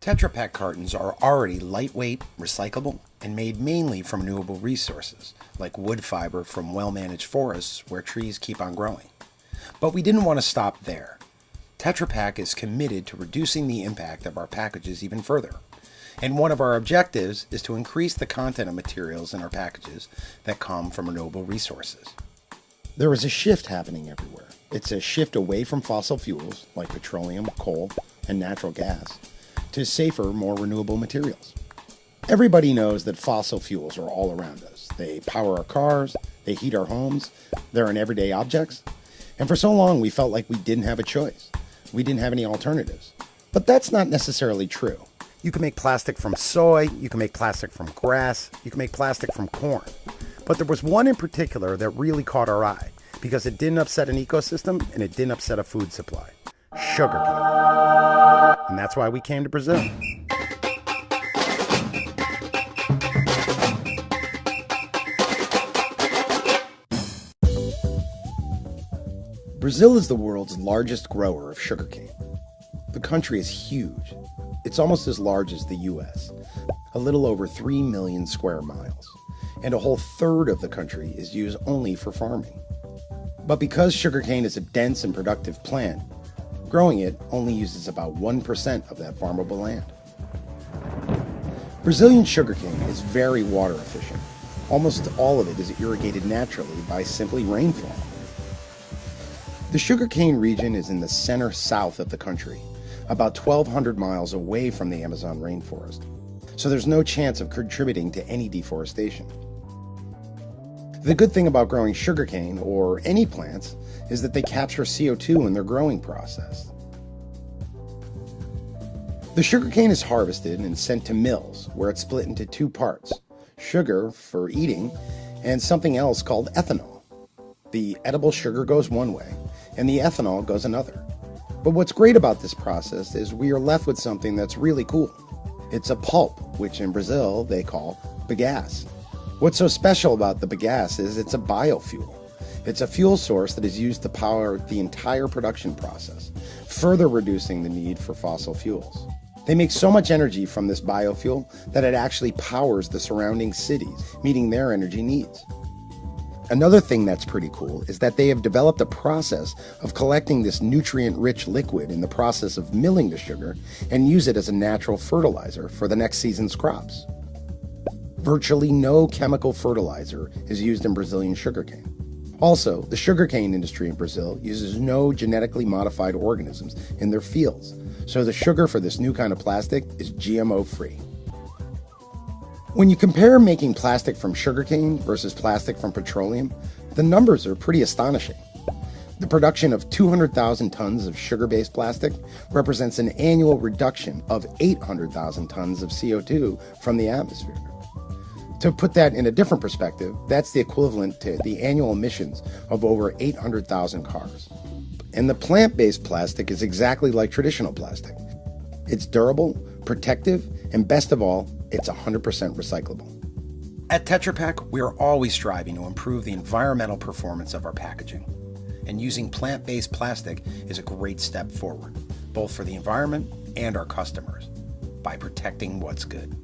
Tetra Pak cartons are already lightweight, recyclable, and made mainly from renewable resources, like wood fiber from well-managed forests where trees keep on growing. But we didn't want to stop there. Tetra Pak is committed to reducing the impact of our packages even further. And one of our objectives is to increase the content of materials in our packages that come from renewable resources. There is a shift happening everywhere. It's a shift away from fossil fuels like petroleum, coal, and natural gas to safer, more renewable materials. Everybody knows that fossil fuels are all around us. They power our cars, they heat our homes, they're in everyday objects. And for so long, we felt like we didn't have a choice. We didn't have any alternatives. But that's not necessarily true. You can make plastic from soy, you can make plastic from grass, you can make plastic from corn. But there was one in particular that really caught our eye because it didn't upset an ecosystem and it didn't upset a food supply. Sugarcane. And that's why we came to Brazil. Brazil is the world's largest grower of sugarcane. The country is huge. It's almost as large as the US, a little over 3 million square miles, and a whole third of the country is used only for farming. But because sugarcane is a dense and productive plant, growing it only uses about 1% of that farmable land. Brazilian sugarcane is very water efficient. Almost all of it is irrigated naturally by simply rainfall. The sugarcane region is in the center south of the country, about 1,200 miles away from the Amazon rainforest, so there's no chance of contributing to any deforestation. The good thing about growing sugarcane, or any plants, is that they capture CO2 in their growing process. The sugarcane is harvested and sent to mills, where it's split into two parts: sugar for eating and something else called ethanol. The edible sugar goes one way, and the ethanol goes another. But what's great about this process is we are left with something that's really cool. It's a pulp, which in Brazil they call bagasse. What's so special about the bagasse is it's a biofuel. It's a fuel source that is used to power the entire production process, further reducing the need for fossil fuels. They make so much energy from this biofuel that it actually powers the surrounding cities, meeting their energy needs. Another thing that's pretty cool is that they have developed a process of collecting this nutrient-rich liquid in the process of milling the sugar and use it as a natural fertilizer for the next season's crops. Virtually no chemical fertilizer is used in Brazilian sugarcane. Also, the sugarcane industry in Brazil uses no genetically modified organisms in their fields, so the sugar for this new kind of plastic is GMO-free. When you compare making plastic from sugarcane versus plastic from petroleum, the numbers are pretty astonishing. The production of 200,000 tons of sugar-based plastic represents an annual reduction of 800,000 tons of CO2 from the atmosphere. To put that in a different perspective, that's the equivalent to the annual emissions of over 800,000 cars. And the plant-based plastic is exactly like traditional plastic. It's durable, protective, and best of all, it's 100% recyclable. At Tetra Pak, we are always striving to improve the environmental performance of our packaging. And using plant-based plastic is a great step forward, both for the environment and our customers, by protecting what's good.